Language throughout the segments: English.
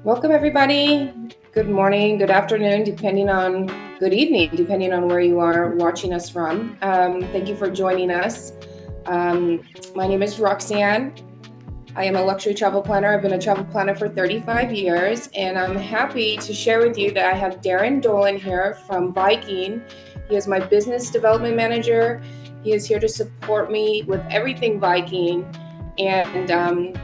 Welcome, everybody. Good morning, good afternoon, good evening, depending on where you are watching us from. Thank you for joining us. My name is Roxane. I am a luxury travel planner. I've been a travel planner for 35 years, and I'm happy to share with you that I have Darren Dolan here from Viking. He is my business development manager. He is here to support me with everything Viking. And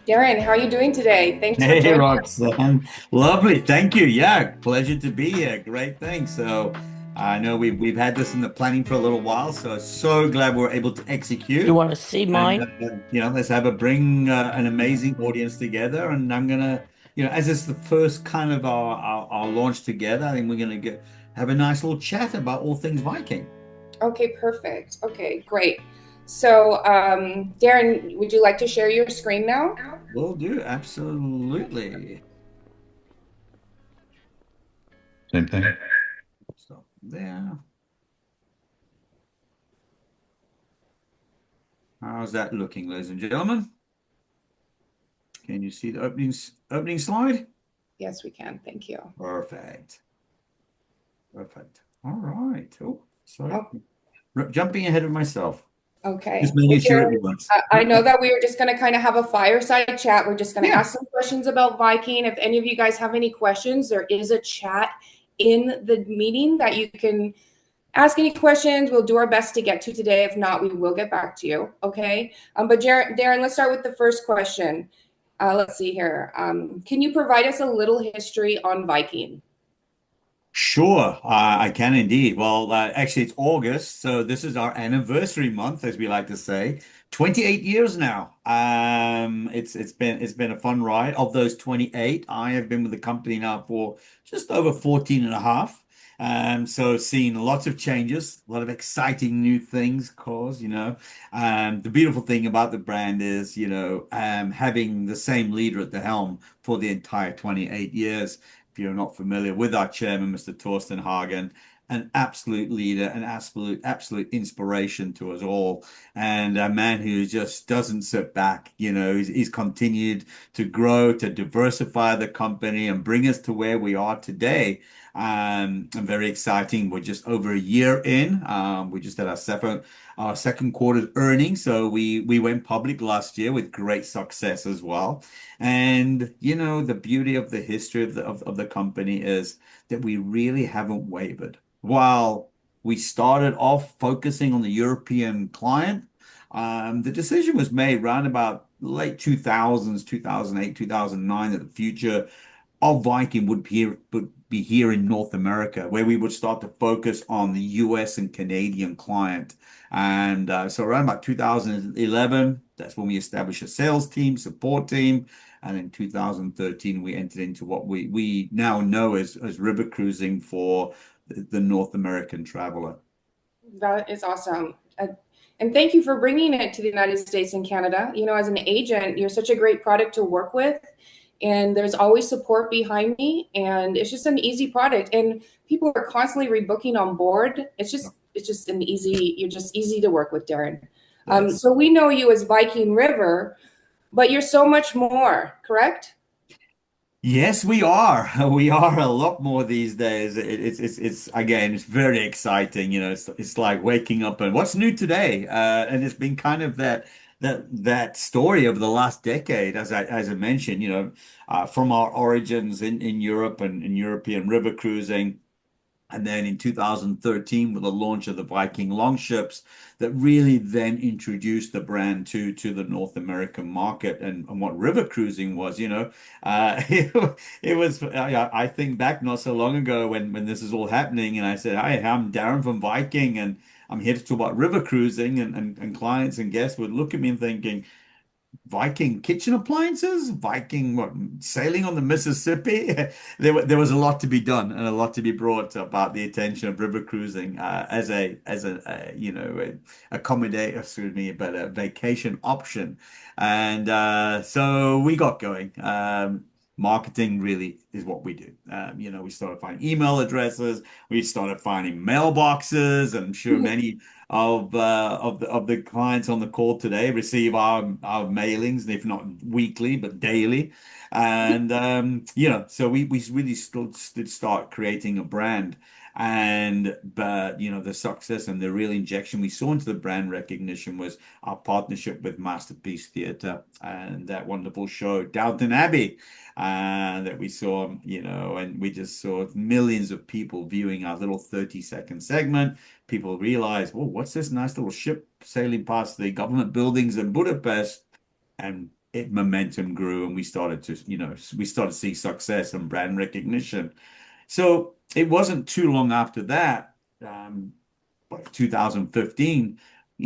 Darren, how are you doing today? Thanks for Hey, joining. Roxanne. Lovely. Thank you. Yeah, pleasure to be here. Great thing. So I know we've had this in the planning for a little while, so glad we're able to You execute. want to see And mine? let's have a bring an amazing audience together. And I'm gonna, as it's the first kind of our launch together, I think we're gonna get have a nice little chat about all things Viking. Okay, perfect. Okay, great. So, Darren, would you like to share your screen now? Will do. Absolutely. Same thing. So there. How's that looking, ladies and gentlemen? Can you see the opening slide? Yes, we can. Thank you. Perfect. Perfect. All right. Oh, sorry. Oh, Jumping ahead of myself. Just okay. Well, making sure Darren, it works. I know that we were just going to kind of have a fireside chat. We're just going to Yeah. ask some questions about Viking. If any of you guys have any questions, there is a chat in the meeting that you can ask any questions. We'll do our best to get to today. If not, we will get back to you. Okay. But Darren, let's start with the first question. Let's see here. Can you provide us a little history on Viking? Sure, I can indeed. Well, actually, it's August, so this is our anniversary month, as we like to say. 28 years now. It's been a fun ride. Of those 28, I have been with the company now for just over 14 and a half. So seeing lots of changes, a lot of exciting new things, of course, the beautiful thing about the brand is, having the same leader at the helm for the entire 28 years. If you're not familiar with our chairman, Mr. Torsten Hagen, an absolute leader, an absolute inspiration to us all, and a man who just doesn't sit back. He's continued to grow, to diversify the company, and bring us to where we are today. And very exciting. We're just over a year in. We just had our second quarter earnings, so we went public last year with great success as well. And the beauty of the history of the company is that we really haven't wavered. While we started off focusing on the European client, the decision was made around about late 2000s, 2008, 2009, that the future of Viking would be here in North America, where we would start to focus on the US and Canadian client. And so around about 2011, that's when we established a sales team, support team. And in 2013, we entered into what we now know as river cruising for the North American traveler. That is awesome. And thank you for bringing it to the United States and Canada. As an agent, you're such a great product to work with, and there's always support behind me, and it's just an easy product. And people are constantly rebooking on board. It's just you're just easy to work with, Darren. That's So we know you as Viking River, but you're so much more, correct? Yes, we are. We are a lot more these days. It's again, it's very exciting. It's like waking up and what's new today? And it's been kind of that story over the last decade, as I mentioned. From our origins in Europe and in European river cruising. And then in 2013, with the launch of the Viking longships, that really then introduced the brand to the North American market and what river cruising was, it was, I think back not so long ago when this is all happening, and I said, "Hi, I'm Darren from Viking, and I'm here to talk about river cruising," and clients and guests would look at me and thinking, Viking kitchen appliances, Viking what, sailing on the Mississippi. There was a lot to be done and a lot to be brought about the attention of river cruising as a accommodate, excuse me, but a vacation option. And so we got going. marketing really is what we do. We started finding email addresses, we started finding mailboxes, and I'm sure many of the clients on the call today receive our mailings, if not weekly, but daily. And so we really did start creating a brand. But the success and the real injection we saw into the brand recognition was our partnership with Masterpiece Theatre and that wonderful show Downton Abbey that we saw, and we just saw millions of people viewing our little 30-second segment. People realized, well, what's this nice little ship sailing past the government buildings in Budapest? And momentum grew, and we started to see success and brand recognition. So it wasn't too long after that, like 2015,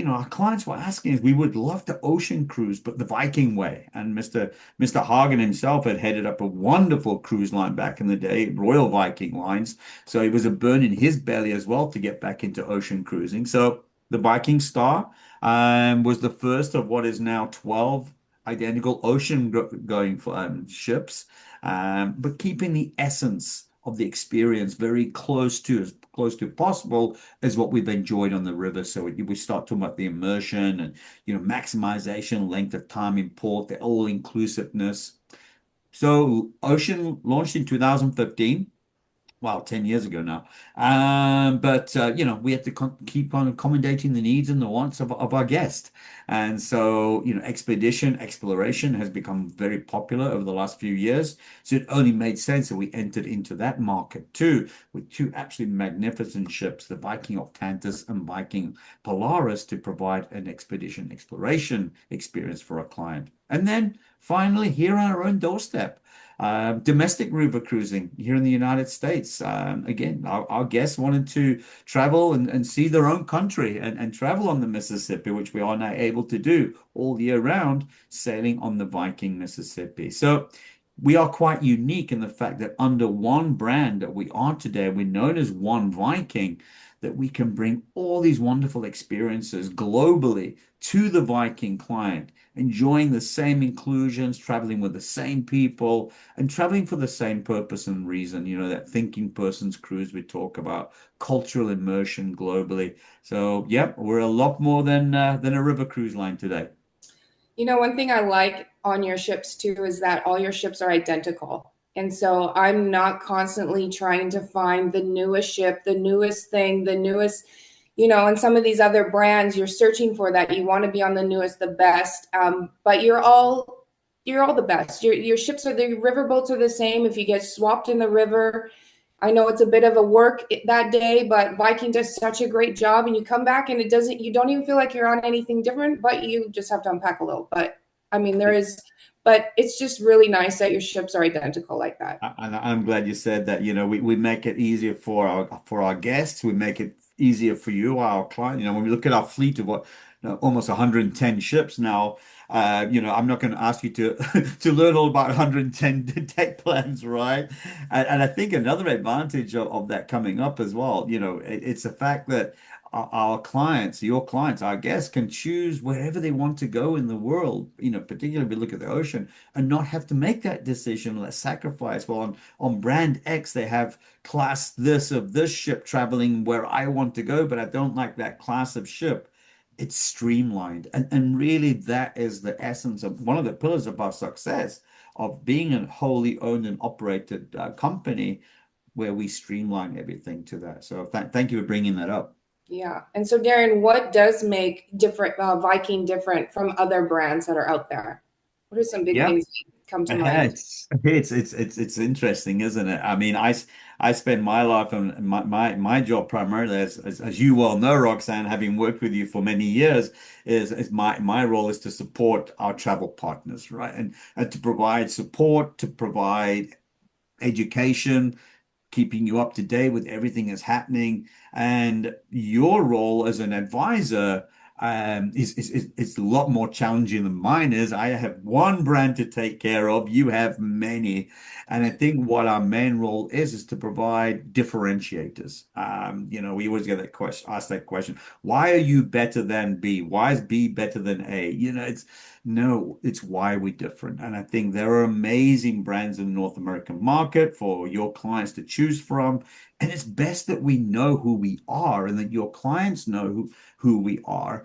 our clients were asking us, we would love to ocean cruise, but the Viking way. And Mr. Hagen himself had headed up a wonderful cruise line back in the day, Royal Viking Lines. So it was a burn in his belly as well to get back into ocean cruising. So the Viking Star was the first of what is now 12 identical ocean-going ships, but keeping the essence of the experience very as close to possible as what we've enjoyed on the river. So we start talking about the immersion and maximization, length of time in port, the all-inclusiveness. So Ocean launched in 2015. Wow, 10 years ago now. But we had to keep on accommodating the needs and the wants of our guests. And so, exploration has become very popular over the last few years. So it only made sense that we entered into that market too, with two absolutely magnificent ships, the Viking Octantis and Viking Polaris, to provide an expedition exploration experience for our client. And then finally, here on our own doorstep, domestic river cruising here in the United States. Again, our guests wanted to travel and see their own country and travel on the Mississippi, which we are now able to do all year round, sailing on the Viking Mississippi. So we are quite unique in the fact that under one brand that we are today, we're known as One Viking, that we can bring all these wonderful experiences globally to the Viking client, enjoying the same inclusions, traveling with the same people, and traveling for the same purpose and reason. That thinking person's cruise we talk about, cultural immersion globally. So, yeah, we're a lot more than a river cruise line today. One thing I like on your ships too is that all your ships are identical. And so I'm not constantly trying to find the newest ship, the newest thing, the newest, and some of these other brands you're searching for that. You want to be on the newest, the best. But you're all the best. Your ships the riverboats are the same. If you get swapped in the river, I know it's a bit of a work that day, but Viking does such a great job, and you come back and you don't even feel like you're on anything different, but you just have to unpack a little. But I mean, but it's just really nice that your ships are identical like that. And I'm glad you said that. We make it easier for our guests. We make it easier for you, our client. When we look at our fleet of almost 110 ships now, I'm not going to ask you to to learn all about 110 tech plans, right? And I think another advantage of that coming up as well, it's the fact that our clients, your clients, our guests can choose wherever they want to go in the world, particularly if we look at the ocean, and not have to make that decision or that sacrifice. Well, on brand X, they have class this of this ship traveling where I want to go, but I don't like that class of ship. It's streamlined. And really, that is the essence of one of the pillars of our success of being a wholly owned and operated company where we streamline everything to that. So thank you for bringing that up. Yeah. And so, Darren, what does make Viking different from other brands that are out there? What are some big things that come to mind? It's interesting, isn't it? I mean, I spend my life and my job primarily, as you well know, Roxane, having worked with you for many years, is my role is to support our travel partners, right? And to provide support, to provide education, keeping you up to date with everything that's happening. And your role as an advisor is a lot more challenging than mine is. I have one brand to take care of. You have many. And I think what our main role is to provide differentiators. We always get asked that question. Why are you better than B? Why is B better than A? No, it's why we're different. And I think there are amazing brands in the North American market for your clients to choose from. And it's best that we know who we are and that your clients know who we are,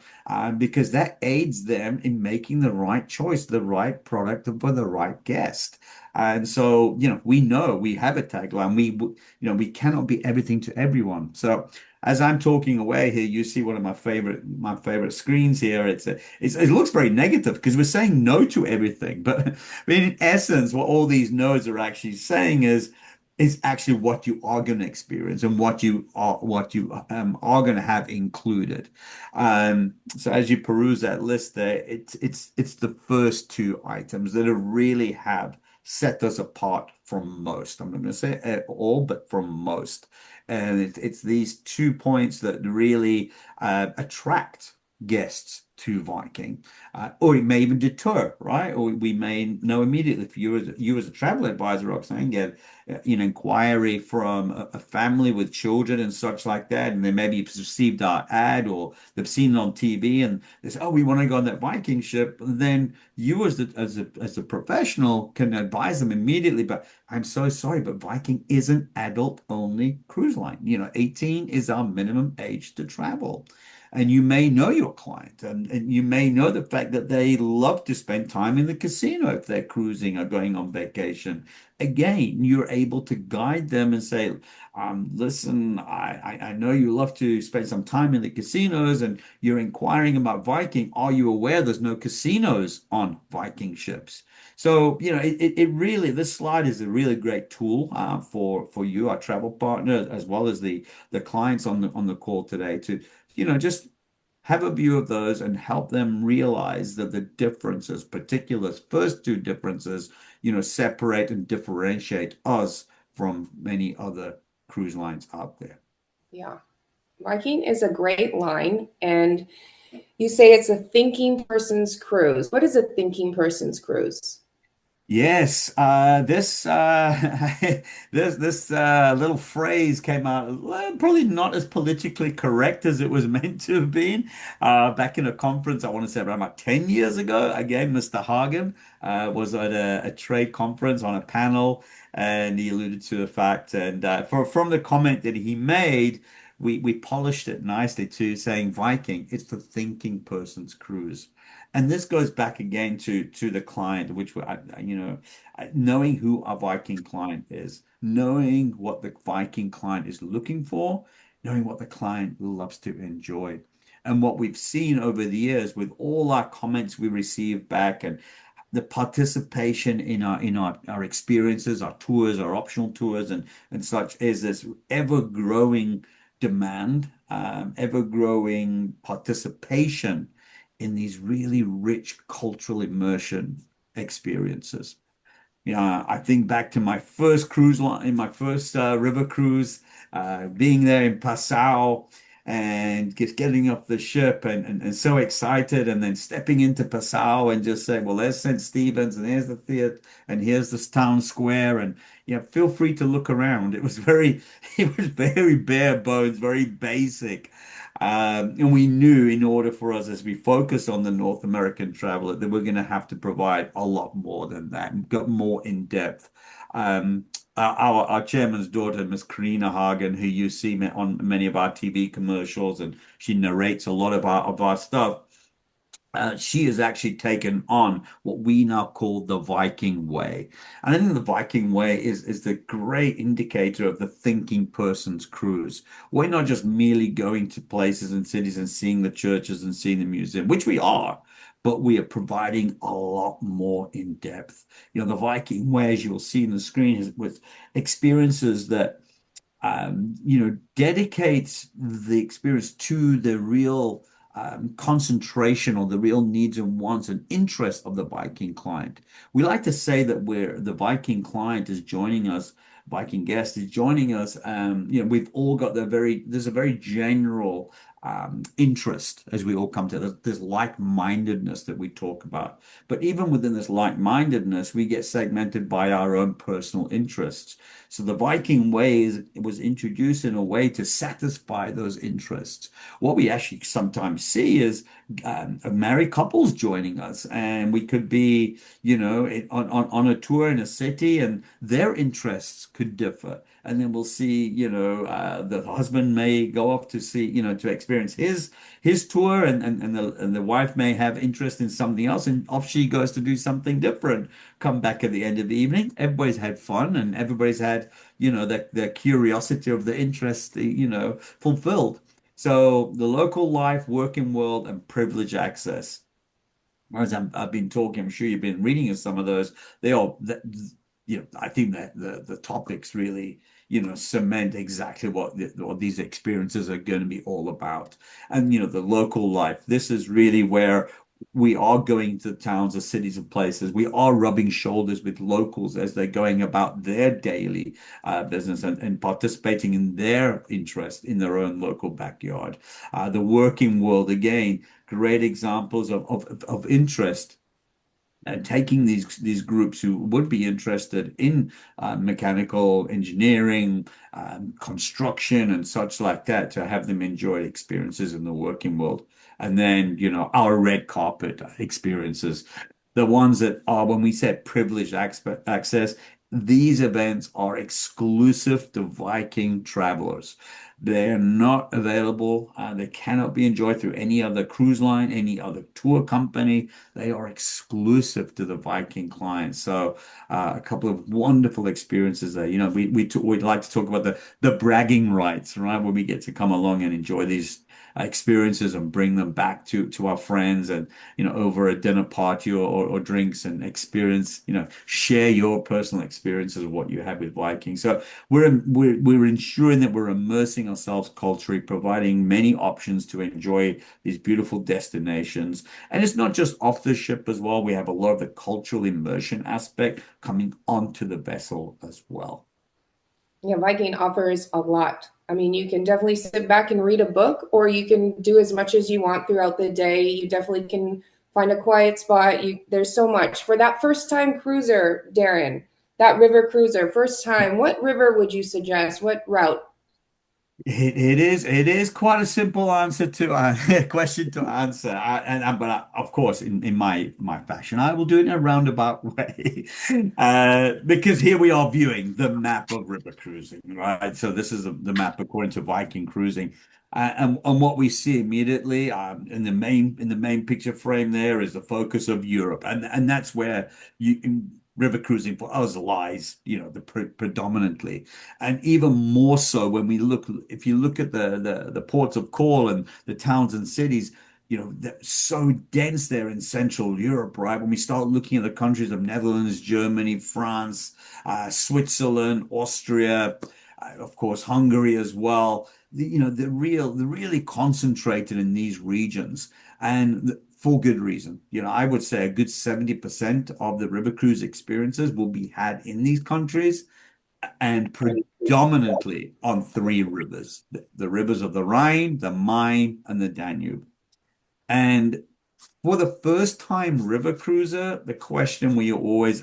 because that aids them in making the right choice, the right product for the right guest. And so, we know we have a tagline. We cannot be everything to everyone. So as I'm talking away here, you see one of my favorite screens here. It looks very negative because we're saying no to everything. But in essence, what all these no's are actually saying is actually what you are going to experience and what you are going to have included. So as you peruse that list there, it's the first two items that have really have set us apart from most. I'm not going to say all, but from most. And it's these 2 points that really attract guests to Viking, or it may even deter, right? Or we may know immediately if you as a travel advisor, Roxane, get inquiry from a family with children and such like that, and they maybe received our ad or they've seen it on TV and they say, "Oh, we want to go on that Viking ship." Then you as a professional can advise them immediately, but I'm so sorry, but Viking is an adult only cruise line. 18 is our minimum age to travel. And you may know your client, and you may know the fact that they love to spend time in the casino if they're cruising or going on vacation. Again, you're able to guide them and say, listen, I know you love to spend some time in the casinos and you're inquiring about Viking. Are you aware there's no casinos on Viking ships? So, it really, this slide is a really great tool for you, our travel partner, as well as the clients on the call today to just have a view of those and help them realize that the differences, particular first two differences, separate and differentiate us from many other cruise lines out there. Yeah. Viking is a great line. And you say it's a thinking person's cruise. What is a thinking person's cruise? Yes, this little phrase came out, well, probably not as politically correct as it was meant to have been. Back in a conference, I want to say around about 10 years ago. Again, Mr. Hagen was at a trade conference on a panel, and he alluded to the fact, and from the comment that he made, we polished it nicely to saying Viking, it's the thinking person's cruise. And this goes back again to the client, which knowing who our Viking client is, knowing what the Viking client is looking for, knowing what the client loves to enjoy. And what we've seen over the years with all our comments we receive back and the participation in our experiences, our tours, our optional tours and such is this ever-growing demand, ever-growing participation in these really rich cultural immersion experiences. I think back to my first cruise line, in my first river cruise, being there in Passau and just getting off the ship and so excited, and then stepping into Passau and just saying, well, there's St. Stephen's and here's the theater and here's this town square, and feel free to look around. It was very bare bones, very basic. And we knew in order for us, as we focus on the North American traveler, that we're going to have to provide a lot more than that and got more in depth. Our chairman's daughter, Miss Karina Hagen, who you see on many of our TV commercials, and she narrates a lot of our stuff. She has actually taken on what we now call the Viking way. And I think the Viking way is the great indicator of the thinking person's cruise. We're not just merely going to places and cities and seeing the churches and seeing the museum, which we are, but we are providing a lot more in depth. The Viking way, as you'll see in the screen, is with experiences that dedicates the experience to the real concentration or the real needs and wants and interests of the Viking client. We like to say that the Viking client is joining us, Viking guest is joining us. We've all got there's a very general interest as we all come to this like-mindedness that we talk about. But even within this like-mindedness, we get segmented by our own personal interests. So the Viking way was introduced in a way to satisfy those interests. What we actually sometimes see is married couples joining us, and we could be, on a tour in a city, and their interests could differ. And then we'll see, the husband may go off to see, to experience his tour, and the wife may have interest in something else, and off she goes to do something different. Come back at the end of the evening, everybody's had fun, and everybody's had, their curiosity of the interest, fulfilled. So the local life, working world, and privilege access. As I've been talking, I'm sure you've been reading of some of those. They all, I think that the topics really, cement exactly what these experiences are going to be all about. And, the local life. This is really where we are going to towns or cities and places. We are rubbing shoulders with locals as they're going about their daily business, and participating in their interest in their own local backyard. The working world, again, great examples of interest, and taking these groups who would be interested in mechanical engineering, construction, and such like that, to have them enjoy experiences in the working world. And then, our red carpet experiences, the ones that are, when we say privileged access, these events are exclusive to Viking travelers. They're not available. They cannot be enjoyed through any other cruise line, any other tour company. They are exclusive to the Viking clients. So a couple of wonderful experiences there. We'd like to talk about the bragging rights, right? Where we get to come along and enjoy these experiences and bring them back to our friends, and over a dinner party or drinks, and experience, share your personal experiences of what you had with Viking. So we're ensuring that we're immersing ourselves culturally, providing many options to enjoy these beautiful destinations. And it's not just off the ship as well. We have a lot of the cultural immersion aspect coming onto the vessel as well. Yeah, Viking offers a lot. I mean, you can definitely sit back and read a book, or you can do as much as you want throughout the day. You definitely can find a quiet spot. There's so much. For that first time cruiser, Darren, that river cruiser, first time, what river would you suggest? What route? It is quite a simple answer to question to answer. But of course, in my fashion, I will do it in a roundabout way. Because here we are viewing the map of river cruising, right? So this is the map according to Viking cruising. And what we see immediately, in the main picture frame there, is the focus of Europe, and that's where river cruising for us lies, predominantly. And even more so when if you look at the ports of call and the towns and cities, they're so dense there in Central Europe, right? When we start looking at the countries of Netherlands, Germany, France, Switzerland, Austria, of course, Hungary as well. They're really concentrated in these regions, and for good reason. I would say a good 70% of the river cruise experiences will be had in these countries, and predominantly on three rivers: the rivers of the Rhine, the Main, and the Danube. And for the first time river cruiser, the question we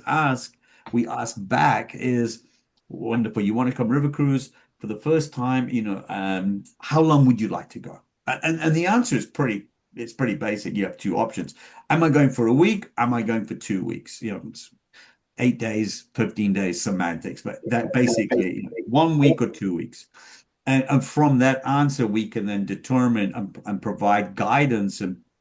ask back is, wonderful, you want to come river cruise for the first time, how long would you like to go? And the answer is pretty basic. You have two options. Am I going for a week? Am I going for 2 weeks? It's 8 days, 15 days, semantics, but that basically 1 week or 2 weeks. And from that answer, we can then determine and provide guidance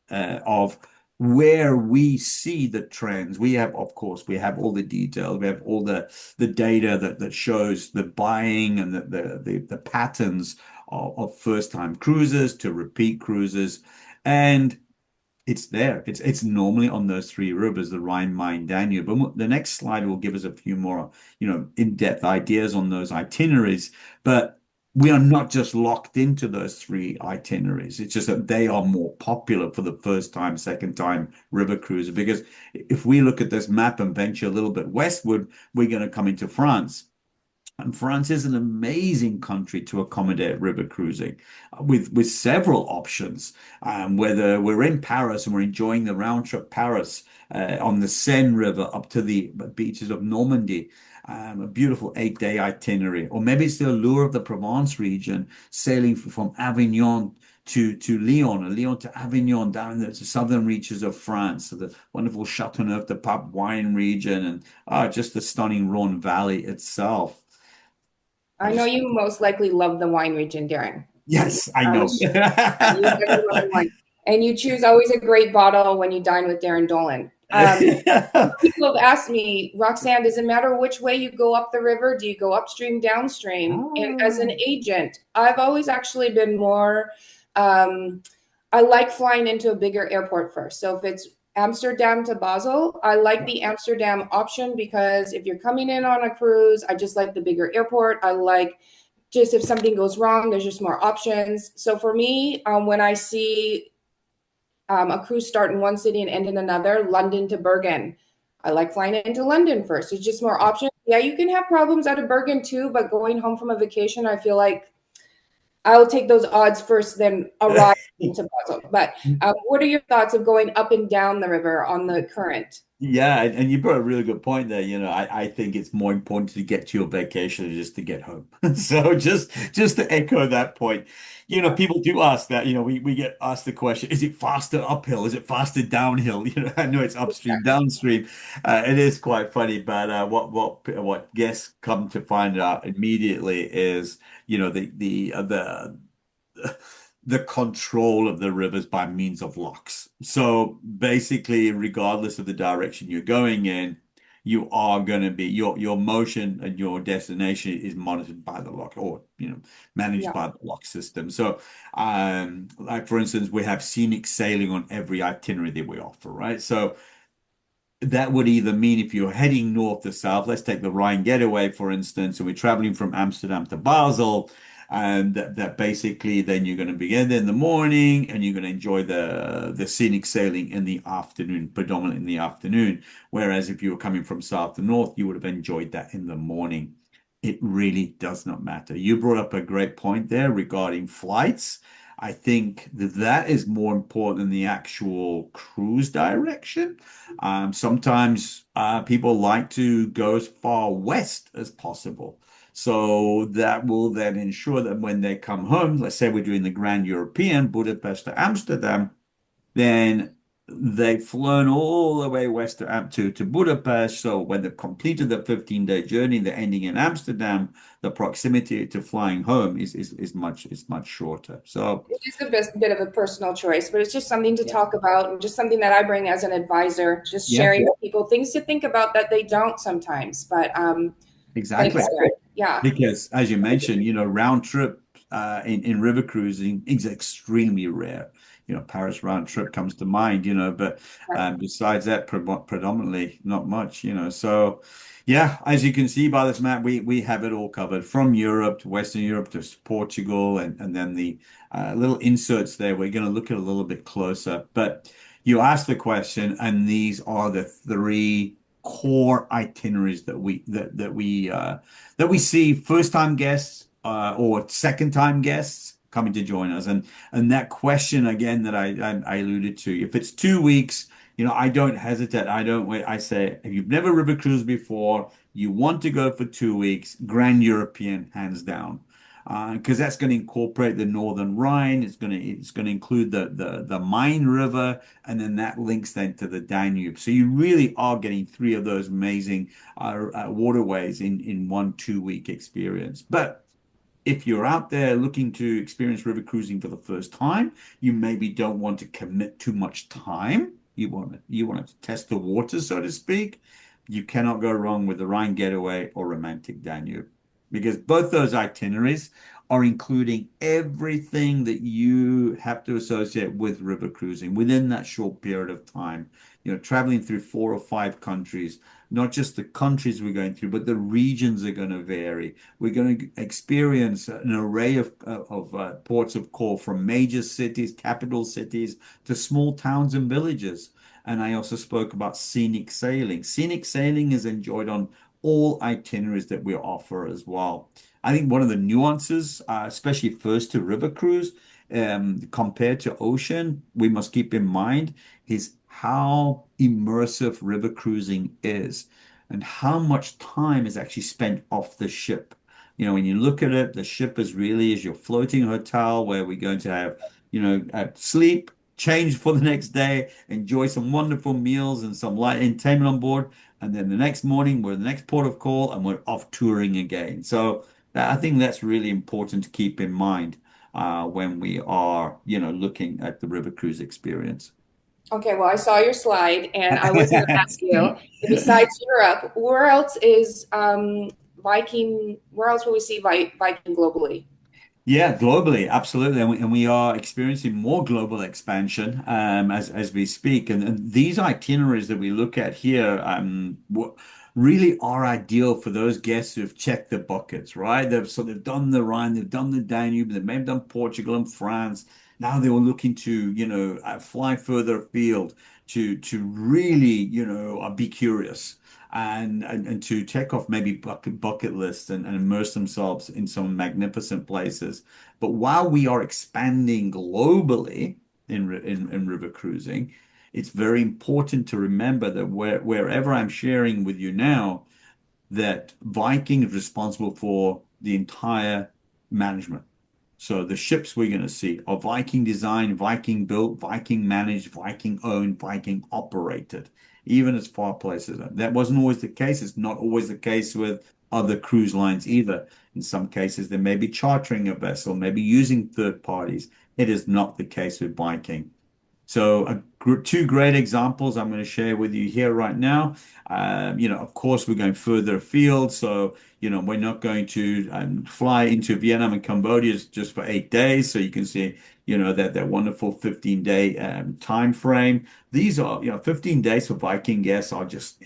of where we see the trends. Of course, we have all the details. We have all the data that shows the buying and the patterns of first-time cruisers to repeat cruisers. And it's there. It's normally on those three rivers, the Rhine, Main, Danube. But the next slide will give us a few more, in-depth ideas on those itineraries. But we are not just locked into those three itineraries. It's just that they are more popular for the first time, second time river cruiser. Because if we look at this map and venture a little bit westward, we're going to come into France. And France is an amazing country to accommodate river cruising with several options. Whether we're in Paris and we're enjoying the round trip Paris on the Seine River up to the beaches of Normandy, a beautiful 8-day itinerary. Or maybe it's the allure of the Provence region, sailing from Avignon to Lyon, or Lyon to Avignon, down in the southern reaches of France, so the wonderful Chateauneuf de Pape wine region, and just the stunning Rhone Valley itself. I I know just, you most likely love the wine region, Darren. yes, I I know. was sure. Yeah, you definitely love the wine. And you choose always a great bottle when you dine with Darren Dolan. People have asked me, Roxane, does it matter which way you go up the river? Do you go upstream, downstream? And as an Ah, agent, I've always actually been more, um, I like flying into a bigger airport first. So if it's Amsterdam to Basel, I like the Amsterdam option because if you're coming in on a cruise, I just like the bigger airport. I like just if something goes wrong, there's just more options. So for me, when I see a cruise start in one city and end in another, London to Bergen, I like flying into London first. It's just more options. Yeah, you can have problems out of Bergen too, but going home from a vacation, I feel like I'll take those odds first, then arrive into Basel. But what are your thoughts of going up and down the river on the current? yeah, and you brought a really good point there. I think it's more important to get to your vacation than just to get home. So just to echo that point, people do ask that, we get asked the question, is it faster uphill? Is it faster downhill? I know it's upstream, downstream. It is quite funny, but what guests come to find out immediately is, the control of the rivers by means of locks. So basically, regardless of the direction you're going in, you are going to be your motion and your destination is monitored by the lock, or managed Yeah. by the lock system. So like for instance, we have scenic sailing on every itinerary that we offer, right? So that would either mean if you're heading north to south, let's take the Rhine getaway, for instance, and we're traveling from Amsterdam to Basel, and that basically then you're going to begin in the morning and you're going to enjoy the scenic sailing in the afternoon, predominantly in the afternoon. Whereas if you were coming from south to north, you would have enjoyed that in the morning. It really does not matter. You brought up a great point there regarding flights. I think that is more important than the actual cruise direction. Sometimes people like to go as far west as possible. So that will then ensure that when they come home, let's say we're doing the Grand European, Budapest to Amsterdam, then they've flown all the way west to Budapest. So when they've completed the 15-day journey, they're ending in Amsterdam, the proximity to flying home is much shorter. So It is a bit of a personal choice, but it's just something to yeah, talk about and just something that I bring as an advisor, just yeah, sharing with people things to think about that they don't sometimes. But thanks, exactly. Sarah. Yeah. Because as you mentioned, round trip in river cruising is extremely rare. Paris round trip comes to mind, but Right. besides that, predominantly not much, So yeah, as you can see by this map, we have it all covered from Europe to Western Europe to Portugal, and then the little inserts there. We're going to look at a little bit closer. But you asked the question, and these are the three core itineraries that we see first time guests or second time guests coming to join us. And that question again that I alluded to, if it's 2 weeks, I don't hesitate. I don't wait. I say, if you've never river cruised before, you want to go for 2 weeks, Grand European, hands down. Because that's going to incorporate the Northern Rhine. It's going to include the Main River, and then that links then to the Danube. So you really are getting three of those amazing waterways in 1 2 week experience. But if you're out there looking to experience river cruising for the first time, you maybe don't want to commit too much time. You want to test the waters, so to speak. You cannot go wrong with the Rhine Getaway or Romantic Danube, because both those itineraries are including everything that you have to associate with river cruising within that short period of time. Traveling through 4 or 5 countries, not just the countries we're going through, but the regions are going to vary. We're going to experience an array of ports of call, from major cities, capital cities, to small towns and villages. And I also spoke about scenic sailing. Scenic sailing is enjoyed on all itineraries that we offer as well. I think one of the nuances, especially first to river cruise, compared to ocean, we must keep in mind is how immersive river cruising is and how much time is actually spent off the ship. When you look at it, the ship is your floating hotel where we're going to have, sleep, change for the next day, enjoy some wonderful meals and some light entertainment on board. And then the next morning, we're the next port of call and we're off touring again. So I think that's really important to keep in mind when we are, looking at the river cruise experience. Okay, well, I saw your slide, and I was going to ask you, besides Europe, where else is Viking? Where else will we see Viking globally? Yeah, globally, absolutely, and we are experiencing more global expansion as we speak. And these itineraries that we look at here really are ideal for those guests who've checked the buckets, right? They've done the Rhine, they've done the Danube, they may have done Portugal and France. Now they were looking to, fly further afield to really, be curious and to check off maybe bucket lists and immerse themselves in some magnificent places. But while we are expanding globally in river cruising, it's very important to remember that wherever I'm sharing with you now, that Viking is responsible for the entire management. So the ships we're going to see are Viking designed, Viking built, Viking managed, Viking owned, Viking operated, even as far places. That wasn't always the case. It's not always the case with other cruise lines either. In some cases, they may be chartering a vessel, maybe using third parties. It is not the case with Viking. So two great examples I'm going to share with you here right now. Of course, we're going further afield. So, we're not going to fly into Vietnam and Cambodia just for 8 days. So you can see, that wonderful 15-day time frame. These are, 15 days for Viking guests are just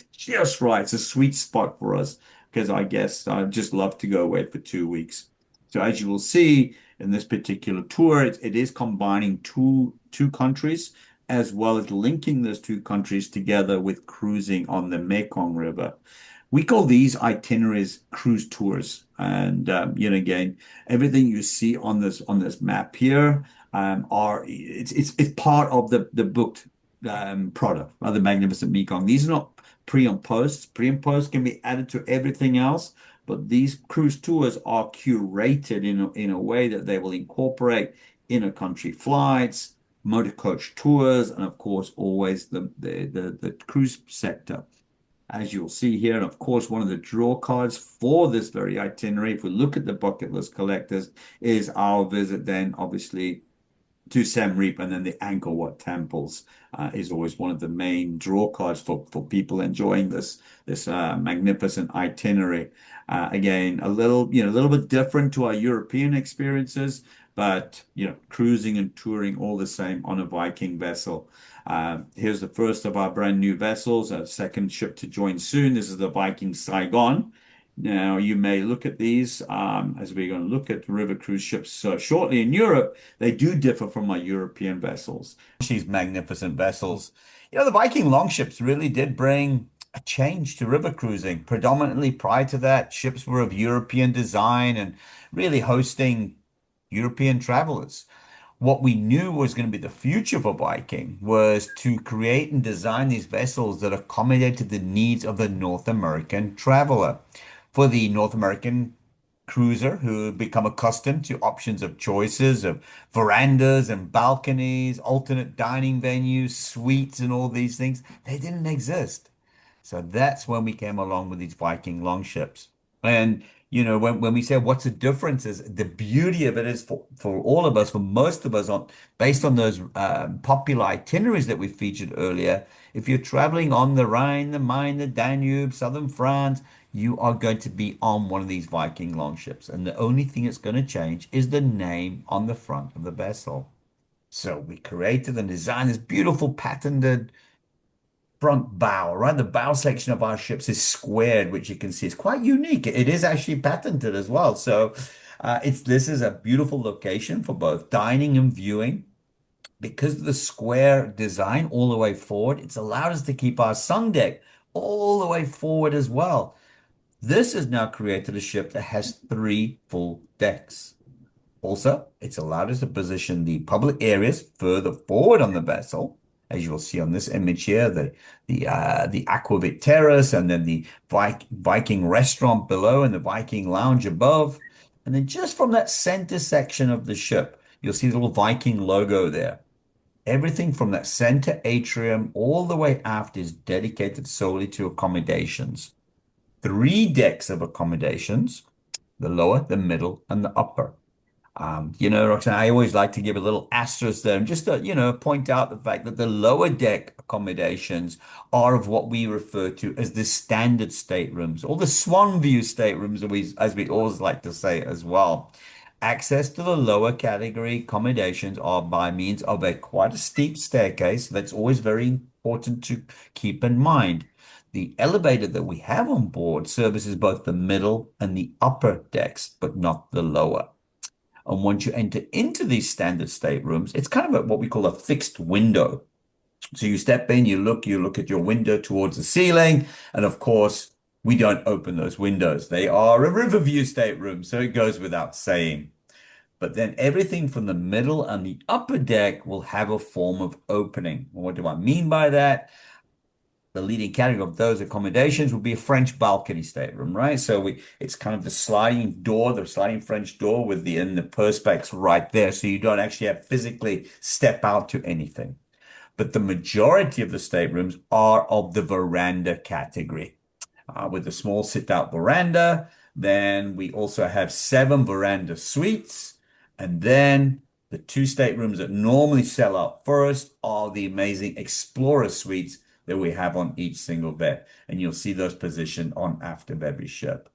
right. It's a sweet spot for us because I guess I just love to go away for 2 weeks. So as you will see in this particular tour, it is combining two countries as well as linking those two countries together with cruising on the Mekong River. We call these itineraries cruise tours, and again, everything you see on this map here it's part of the booked product of the Magnificent Mekong. These are not pre and post. Pre and post can be added to everything else, but these cruise tours are curated in a way that they will incorporate inter-country flights, motor coach tours, and of course, always the cruise sector. As you'll see here, and of course, one of the draw cards for this very itinerary, if we look at the bucket list collectors, is our visit then, obviously, to Siem Reap and then the Angkor Wat temples is always one of the main draw cards for people enjoying this magnificent itinerary. Again, a little bit different to our European experiences, but cruising and touring all the same on a Viking vessel. Here's the first of our brand new vessels, a second ship to join soon. This is the Viking Saigon. Now, you may look at these as we're going to look at river cruise ships shortly in Europe. They do differ from our European vessels. These magnificent vessels. The Viking longships really did bring a change to river cruising. Predominantly prior to that, ships were of European design and really hosting European travelers. What we knew was going to be the future for Viking was to create and design these vessels that accommodated the needs of the North American traveler. For the North American cruiser who had become accustomed to options of choices of verandas and balconies, alternate dining venues, suites, and all these things, they didn't exist. So that's when we came along with these Viking longships. And when we say what's the difference is the beauty of it is for all of us, for most of us based on those popular itineraries that we featured earlier, if you're traveling on the Rhine, the Main, the Danube, southern France, you are going to be on one of these Viking longships. And the only thing that's going to change is the name on the front of the vessel. So we created and designed this beautiful patented front bow, right? The bow section of our ships is squared, which you can see is quite unique. It is actually patented as well. So this is a beautiful location for both dining and viewing. Because of the square design all the way forward, it's allowed us to keep our sun deck all the way forward as well. This has now created a ship that has three full decks. Also, it's allowed us to position the public areas further forward on the vessel, as you'll see on this image here, the Aquavit Terrace, and then the Viking restaurant below, and the Viking lounge above. And then just from that center section of the ship, you'll see the little Viking logo there. Everything from that center atrium all the way aft is dedicated solely to accommodations. Three decks of accommodations, the lower, the middle, and the upper. Roxanne, I always like to give a little asterisk there and just to, point out the fact that the lower deck accommodations are of what we refer to as the standard staterooms or the swan view staterooms, as we always like to say as well. Access to the lower category accommodations are by means of a quite a steep staircase. That's always very important to keep in mind. The elevator that we have on board services both the middle and the upper decks, but not the lower. And once you enter into these standard staterooms, it's kind of what we call a fixed window. So you step in, you look at your window towards the ceiling, and of course, we don't open those windows. They are a river view stateroom, so it goes without saying. But then everything from the middle and the upper deck will have a form of opening. What do I mean by that? The leading category of those accommodations would be a French balcony stateroom, right? So it's kind of the sliding door, the sliding French door with the perspex right there. So you don't actually have physically step out to anything. But the majority of the staterooms are of the veranda category, with a small sit-out veranda. Then we also have 7 veranda suites. And then the 2 staterooms that normally sell out first are the amazing Explorer suites that we have on each single bed. And you'll see those positioned on aft of every ship.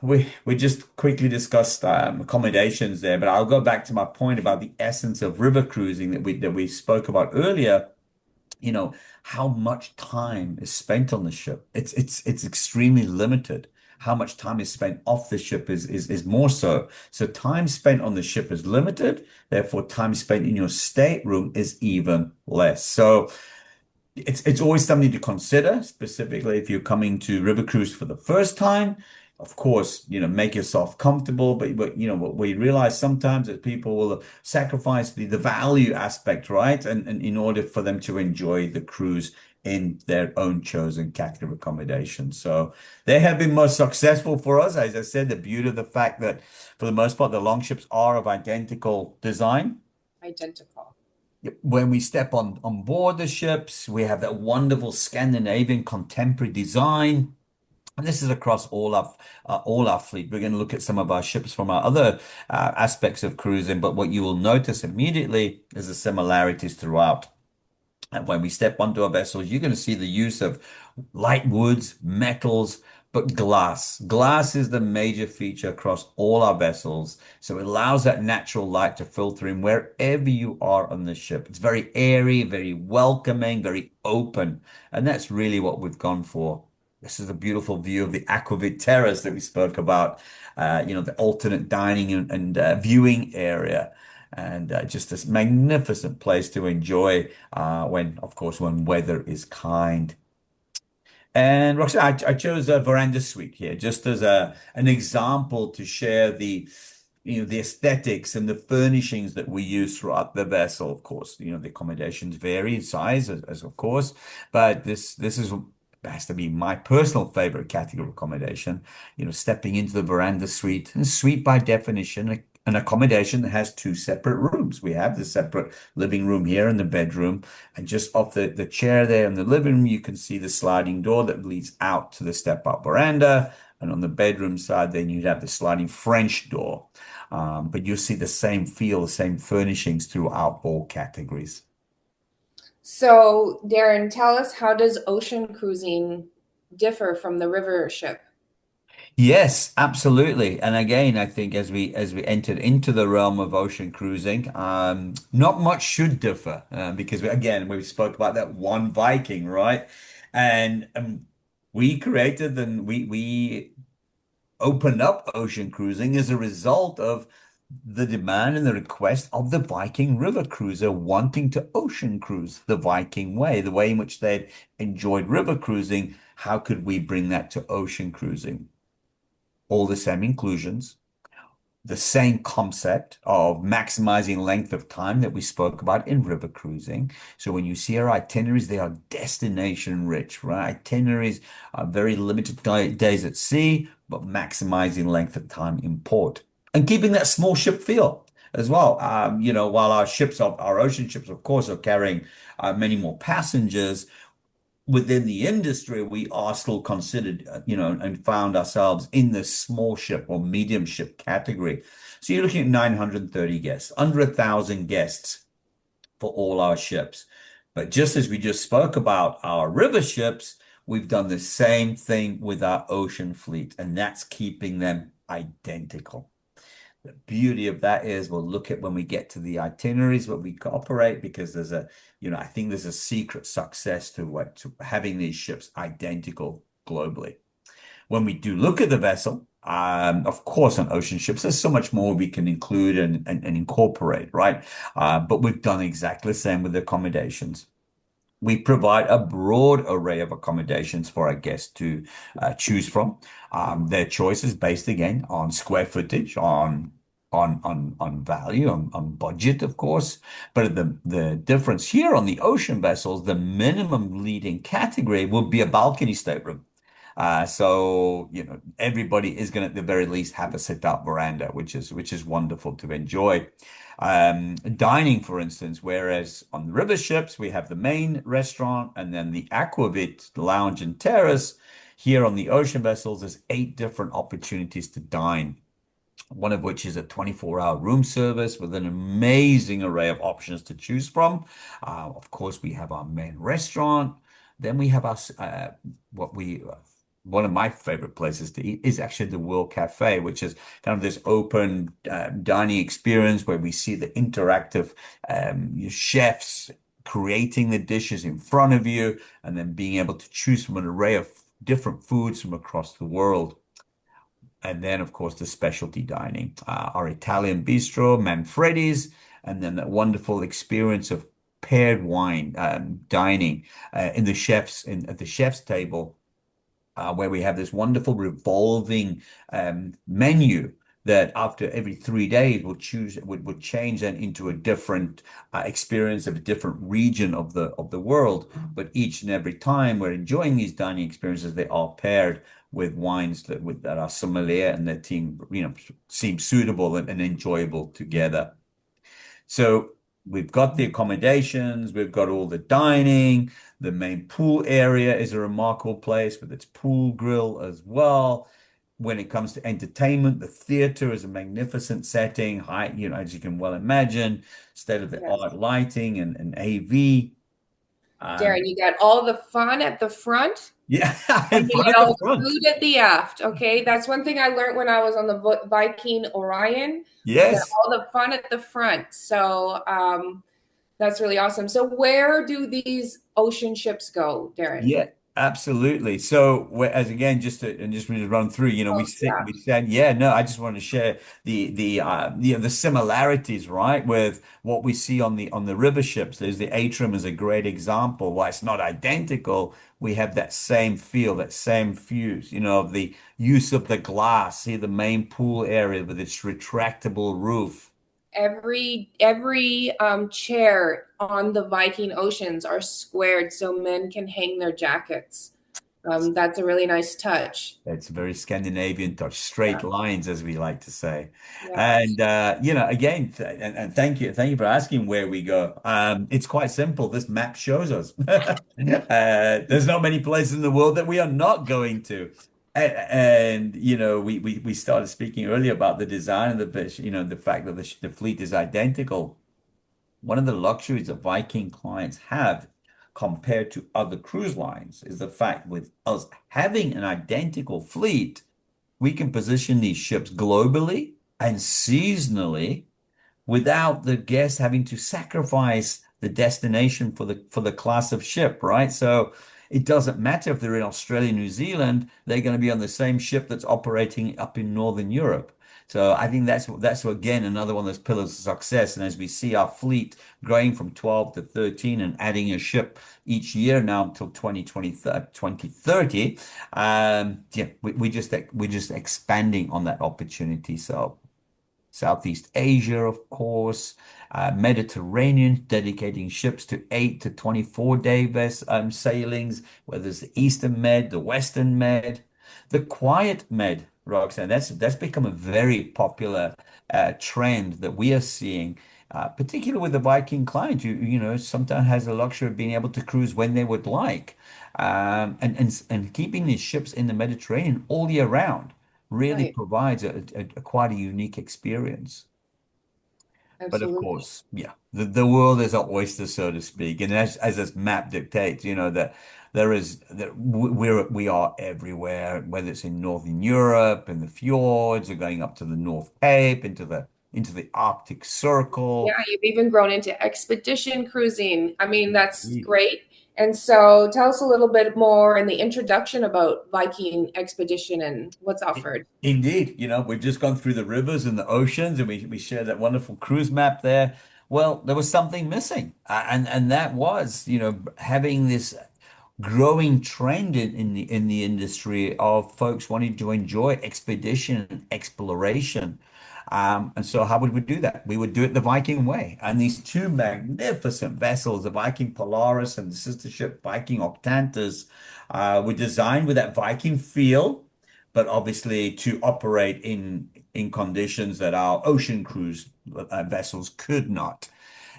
We just quickly discussed accommodations there, but I'll go back to my point about the essence of river cruising that we spoke about earlier. How much time is spent on the ship. It's extremely limited. How much time is spent off the ship is more so. So time spent on the ship is limited. Therefore, time spent in your stateroom is even less. So it's always something to consider, specifically if you're coming to river cruise for the first time. Of course, make yourself comfortable, but what we realize sometimes that people will sacrifice the value aspect, right? And in order for them to enjoy the cruise in their own chosen category of accommodation. So they have been most successful for us. As I said, the beauty of the fact that for the most part, the long ships are of identical design. Identical. When we step on board the ships, we have that wonderful Scandinavian contemporary design. And this is across all our fleet. We're going to look at some of our ships from our other aspects of cruising, but what you will notice immediately is the similarities throughout. And when we step onto our vessels, you're going to see the use of light woods, metals, but glass. Glass is the major feature across all our vessels. So it allows that natural light to filter in wherever you are on the ship. It's very airy, very welcoming, very open. And that's really what we've gone for. This is a beautiful view of the Aquavit Terrace that we spoke about, the alternate dining and viewing area. And just this magnificent place to enjoy of course, when weather is kind. And Roxanne, I chose a veranda suite here just as an example to share the aesthetics and the furnishings that we use throughout the vessel. Of course, the accommodations vary in size, as of course, but this has to be my personal favorite category of accommodation. Stepping into the veranda suite, and suite by definition, an accommodation that has 2 separate rooms. We have the separate living room here and the bedroom, and just off the chair there in the living room, you can see the sliding door that leads out to the step-up veranda. And on the bedroom side, then you'd have the sliding French door. But you'll see the same feel, the same furnishings throughout all categories. So, Darren, tell us, how does ocean cruising differ from the river ship? Yes, absolutely. And again, I think as we entered into the realm of ocean cruising, not much should differ because again, we spoke about that one Viking, right? And we created and we opened up ocean cruising as a result of the demand and the request of the Viking river cruiser wanting to ocean cruise the Viking way, the way in which they'd enjoyed river cruising. How could we bring that to ocean cruising? All the same inclusions, the same concept of maximizing length of time that we spoke about in river cruising. So when you see our itineraries, they are destination rich, right? Itineraries are very limited days at sea, but maximizing length of time in port and keeping that small ship feel as well. While our ocean ships, of course, are carrying many more passengers, within the industry, we are still considered, and found ourselves in the small ship or medium ship category. So you're looking at 930 guests, under 1,000 guests for all our ships. But just as we just spoke about our river ships, we've done the same thing with our ocean fleet, and that's keeping them identical. The beauty of that is we'll look at when we get to the itineraries, what we operate, because I think there's a secret success to having these ships identical globally. When we do look at the vessel, of course, on ocean ships, there's so much more we can include and incorporate, right? But we've done exactly the same with the accommodations. We provide a broad array of accommodations for our guests to choose from. Their choice is based again on square footage, on value, on budget, of course. But the difference here on the ocean vessels, the minimum leading category would be a balcony stateroom. So everybody is going to at the very least have a sit-out veranda, which is wonderful to enjoy. Dining, for instance, whereas on the river ships, we have the main restaurant and then the aquavit, lounge and terrace. Here on the ocean vessels, there's 8 different opportunities to dine, one of which is a 24-hour room service with an amazing array of options to choose from. Of course, we have our main restaurant. Then we have one of my favorite places to eat is actually the World Cafe, which is kind of this open dining experience where we see the interactive chefs creating the dishes in front of you and then being able to choose from an array of different foods from across the world. And then, of course, the specialty dining, our Italian bistro, Manfredi's, and then that wonderful experience of paired wine dining at the chef's table, where we have this wonderful revolving menu that after every 3 days would change then into a different experience of a different region of the world. But each and every time we're enjoying these dining experiences, they are paired with wines that our sommelier and their team seem suitable and enjoyable together. So we've got the accommodations, we've got all the dining. The main pool area is a remarkable place with its pool grill as well. When it comes to entertainment, the theater is a magnificent setting, high, as you can well imagine, state-of-the-art lighting and AV. Darren, you got all the fun at the front. Yeah, and you get all the food at the aft. Okay, that's one thing I learned when I was on the Viking Orion. Yes, all the fun at the front. So that's really awesome. So where do these ocean ships go, Darren? Yeah, absolutely. So as again, just to run through, we said, yeah, no, I just want to share the similarities, right, with what we see on the river ships. There's the atrium as a great example. While it's not identical, we have that same feel, that same fuse, of the use of the glass. See the main pool area with its retractable roof. Every chair on the Viking Oceans are squared so men can hang their jackets. That's a really nice touch. It's a very Scandinavian touch, straight lines, as we like to say. Yeah. And again, and thank you for asking where we go. It's quite simple. This map shows us. There's not many places in the world that we are not going to. And we started speaking earlier about the design of the fish, the fact that the fleet is identical. One of the luxuries that Viking clients have compared to other cruise lines is the fact with us having an identical fleet, we can position these ships globally and seasonally without the guest having to sacrifice the destination for the class of ship, right? So it doesn't matter if they're in Australia, New Zealand, they're going to be on the same ship that's operating up in Northern Europe. So I think that's again another one of those pillars of success. And as we see our fleet growing from 12 to 13 and adding a ship each year now until 2020, 2030, yeah, we're just expanding on that opportunity. So Southeast Asia, of course, Mediterranean, dedicating ships to 8 to 24-day sailings, whether it's the Eastern Med, the Western Med, the Quiet Med, Roxanne. That's become a very popular trend that we are seeing, particularly with the Viking client, you know, sometimes has the luxury of being able to cruise when they would like, and keeping these ships in the Mediterranean all year round really Right. provides a quite a unique experience. But of Absolutely. course, yeah, the world is our oyster, so to speak. And as this map dictates, you know, that there is that we are everywhere, whether it's in Northern Europe, in the fjords, or going up to the North Cape, into the Arctic Yeah, Circle. you've even grown into expedition cruising. I mean, that's great. And so tell us a little bit more in the introduction about Viking expedition and what's offered. Indeed, you know, we've just gone through the rivers and the oceans, and we share that wonderful cruise map there. Well, there was something missing, and that was, you know, having this growing trend in the industry of folks wanting to enjoy expedition and exploration. And so how would we do that? We would do it the Viking way. And these two magnificent vessels, the Viking Polaris and the sister ship Viking Octantis, were designed with that Viking feel, but obviously to operate in conditions that our ocean cruise vessels could not,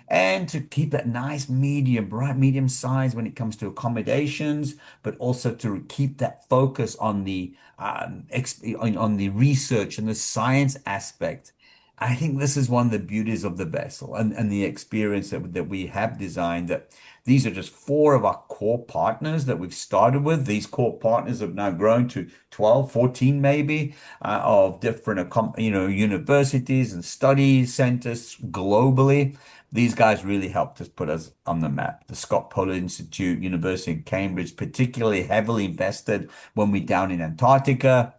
and to keep that nice medium, bright medium size when it comes to accommodations, but also to keep that focus on on the research and the science aspect. I think this is one of the beauties of the vessel and the experience that we have designed, that these are just four of our core partners that we've started with. These core partners have now grown to 12, 14 maybe, of different, you know, universities and study centers globally. These guys really helped us put us on the map. The Scott Polar Institute, University of Cambridge, particularly heavily invested when we down in Antarctica.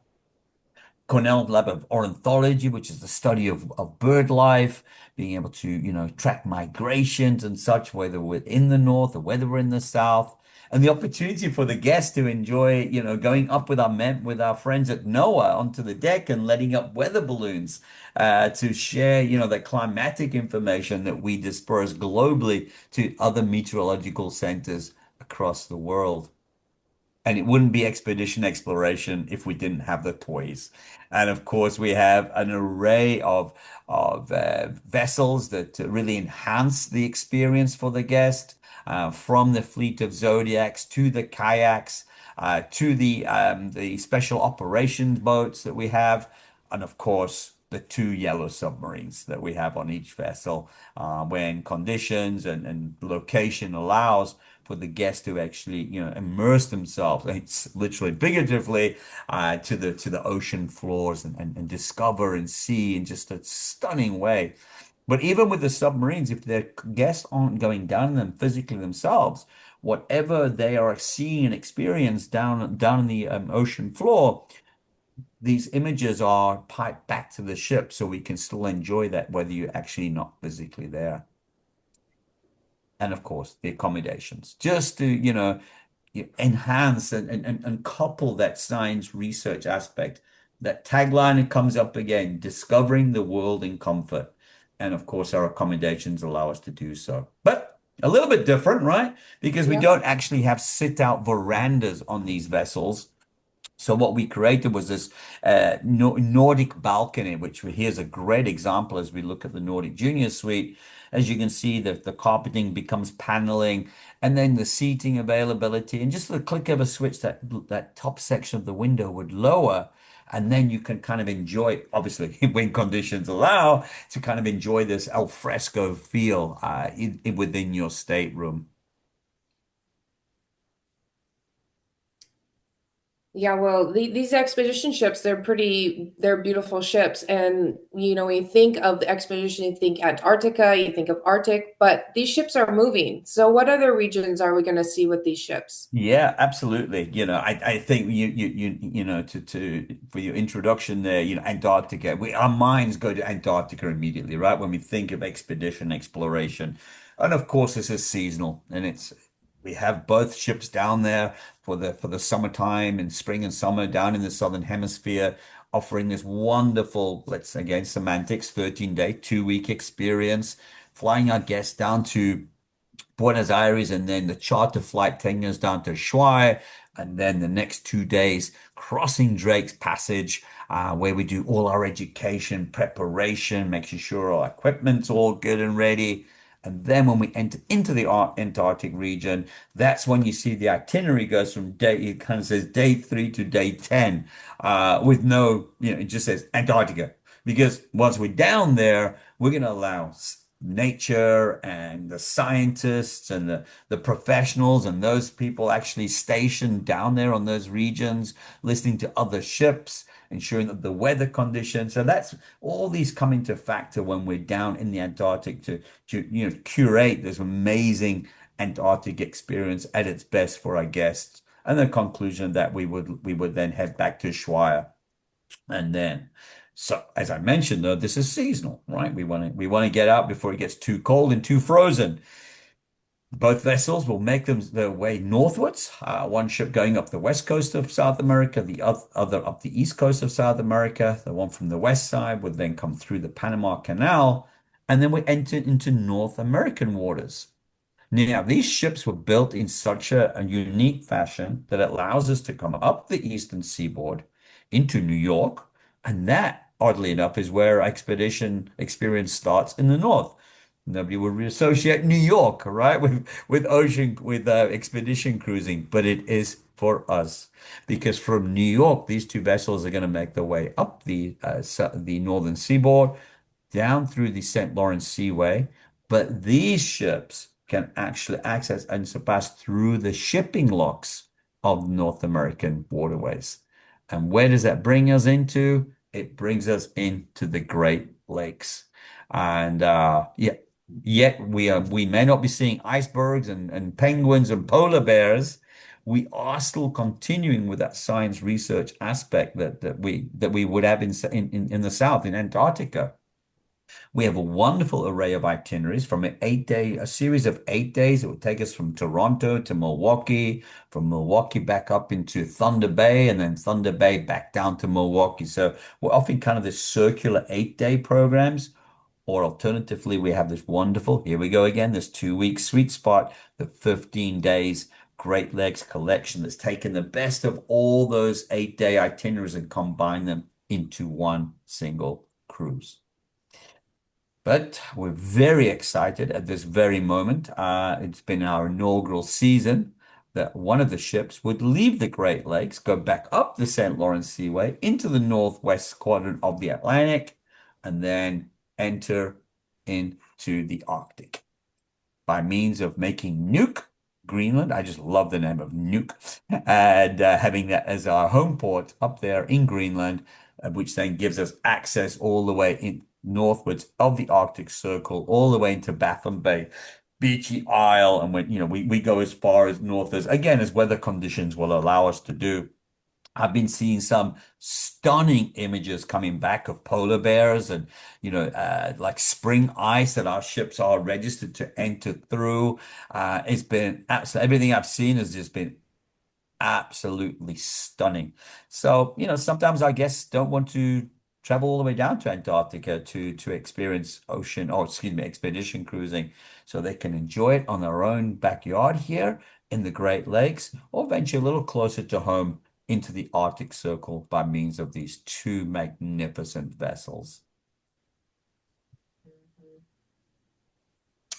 Cornell Lab of Ornithology, which is the study of bird life, being able to, you know, track migrations and such, whether we're in the north or whether we're in the south. And the opportunity for the guests to enjoy, you know, going up with with our friends at NOAA onto the deck and letting up weather balloons to share, you know, the climatic information that we disperse globally to other meteorological centers across the world. And it wouldn't be expedition exploration if we didn't have the toys. And of course, we have an array of vessels that really enhance the experience for the guest, from the fleet of Zodiacs to the kayaks, to the special operations boats that we have, and of course, the two yellow submarines that we have on each vessel, when conditions and location allows for the guests to actually, you know, immerse themselves, it's literally figuratively, to the ocean floors and discover and see in just a stunning way. But even with the submarines, if their guests aren't going down them physically themselves, whatever they are seeing and experience down in the ocean floor, these images are piped back to the ship, so we can still enjoy that whether you're actually not physically there. And of course, the accommodations, just to, you know, enhance and couple that science research aspect. That tagline comes up again, discovering the world in comfort. And of course, our accommodations allow us to do so. But a little bit different, right? Because we Yeah. don't actually have sit-out verandas on these vessels. So what we created was this Nordic balcony, which here's a great example as we look at the Nordic Junior Suite. As you can see, the carpeting becomes paneling, and then the seating availability, and just the click of a switch, that top section of the window would lower, and then you can kind of enjoy, obviously, when conditions allow, to kind of enjoy this al fresco feel within your stateroom. Yeah, well, these expedition ships, they're beautiful ships. And, when you think of the expedition, you think Antarctica, you think of Arctic, but these ships are moving. So what other regions are we going to see with these ships? Yeah, absolutely. I think to for your introduction there, Antarctica. Our minds go to Antarctica immediately, right? When we think of expedition, exploration, and of course, this is seasonal, and we have both ships down there for the summertime and spring and summer down in the southern hemisphere, offering this wonderful, let's again semantics, 13-day, 2-week experience, flying our guests down to Buenos Aires, and then the charter flight taking us down to Ushuaia, and then the next 2 days crossing Drake's Passage, where we do all our education, preparation, making sure our equipment's all good and ready. And then when we enter into the Antarctic region, that's when you see the itinerary goes from it kind of says day 3 to day 10, with no, it just says Antarctica. Because once we're down there, we're going to allow nature and the scientists and the professionals and those people actually stationed down there on those regions, listening to other ships, ensuring that the weather conditions. So that's all these come into factor when we're down in the Antarctic to curate this amazing Antarctic experience at its best for our guests. And the conclusion that we would then head back to Ushuaia. And then, so as I mentioned, though, this is seasonal, right? We want to get out before it gets too cold and too frozen. Both vessels will make their way northwards. One ship going up the west coast of South America, the other up the east coast of South America. The one from the west side would then come through the Panama Canal, and then we enter into North American waters. Now, these ships were built in such a unique fashion that it allows us to come up the eastern seaboard into New York, and that, oddly enough, is where expedition experience starts in the north. Nobody would associate New York, right, with expedition cruising, but it is for us because from New York, these two vessels are going to make their way up the northern seaboard, down through the St. Lawrence Seaway. But these ships can actually access and surpass through the shipping locks of North American waterways. And where does that bring us into? It brings us into the Great Lakes. And yet we may not be seeing icebergs and penguins and polar bears. We are still continuing with that science research aspect that we would have in the south, in Antarctica. We have a wonderful array of itineraries from a series of 8 days. It would take us from Toronto to Milwaukee, from Milwaukee back up into Thunder Bay, and then Thunder Bay back down to Milwaukee. So we're often kind of this circular 8-day programs. Or alternatively, we have this wonderful, here we go again, this 2-week sweet spot, the 15 days Great Lakes collection that's taken the best of all those 8-day itineraries and combined them into one single cruise. But we're very excited at this very moment. It's been our inaugural season that one of the ships would leave the Great Lakes, go back up the St. Lawrence Seaway into the northwest quadrant of the Atlantic, and then enter into the Arctic by means of making Nuuk, Greenland. I just love the name of Nuuk, and having that as our home port up there in Greenland, which then gives us access all the way in northwards of the Arctic Circle, all the way into Baffin Bay, Beechy Isle, and we go as far as north as weather conditions will allow us to do. I've been seeing some stunning images coming back of polar bears and, like spring ice that our ships are registered to enter through. It's been absolutely, everything I've seen has just been absolutely stunning. So, sometimes our guests don't want to travel all the way down to Antarctica to experience expedition cruising. So they can enjoy it on their own backyard here in the Great Lakes, or venture a little closer to home into the Arctic Circle by means of these two magnificent vessels.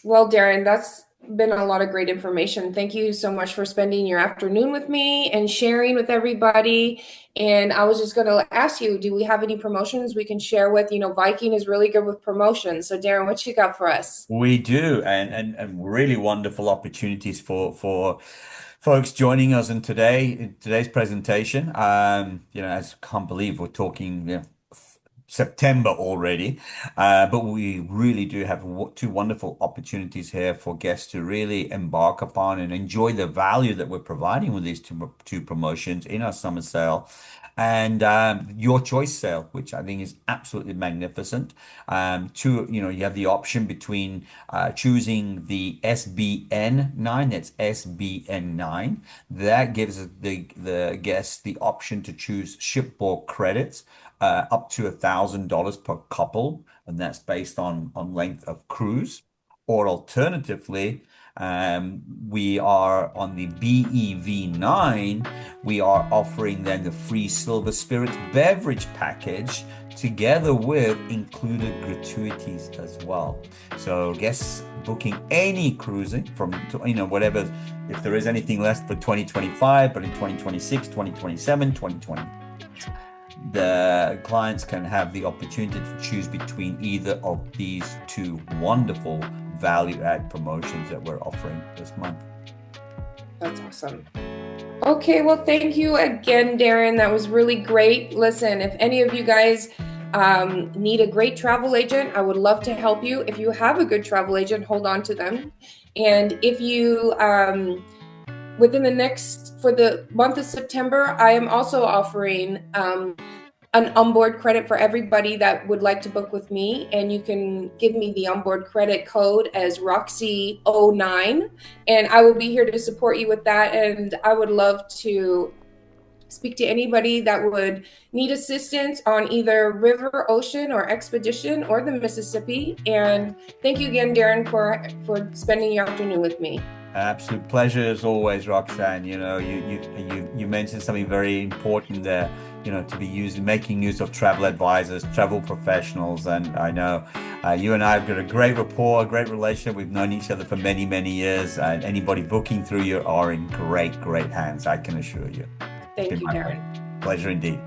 Well, Darren, that's been a lot of great information. Thank you so much for spending your afternoon with me and sharing with everybody. And I was just going to ask you, do we have any promotions we can share with? Viking is really good with promotions. So, Darren, what you got for us? We do, and really wonderful opportunities for folks joining us in today's presentation. I can't believe we're talking, September already, but we really do have two wonderful opportunities here for guests to really embark upon and enjoy the value that we're providing with these two promotions in our summer sale. And your choice sale, which I think is absolutely magnificent. You have the option between choosing the SBN 9, that's SBN 9. That gives the guests the option to choose shipboard credits up to $1,000 per couple, and that's based on length of cruise. Or alternatively, we are on the BEV9. We are offering then the free Silver Spirits beverage package together with included gratuities as well. So guests booking any cruising from, whatever, if there is anything left for 2025, but in 2026, 2027, 2020. The clients can have the opportunity to choose between either of these two wonderful value add promotions that we're offering this month. That's awesome. Okay, well, thank you again, Darren. That was really great. Listen, if any of you guys need a great travel agent, I would love to help you. If you have a good travel agent, hold on to them. And if you for the month of September, I am also offering an onboard credit for everybody that would like to book with me. And you can give me the onboard credit code as Roxy09, and I will be here to support you with that. And I would love to speak to anybody that would need assistance on either river, ocean, or expedition, or the Mississippi. And thank you again, Darren, for spending your afternoon with me. Absolute pleasure as always, Roxane. You mentioned something very important there, to be making use of travel advisors, travel professionals. And I know you and I have got a great rapport, a great relationship. We've known each other for many, many years. And anybody booking through you are in great, great hands, I can assure you. Thank you, Darren. Pleasure indeed.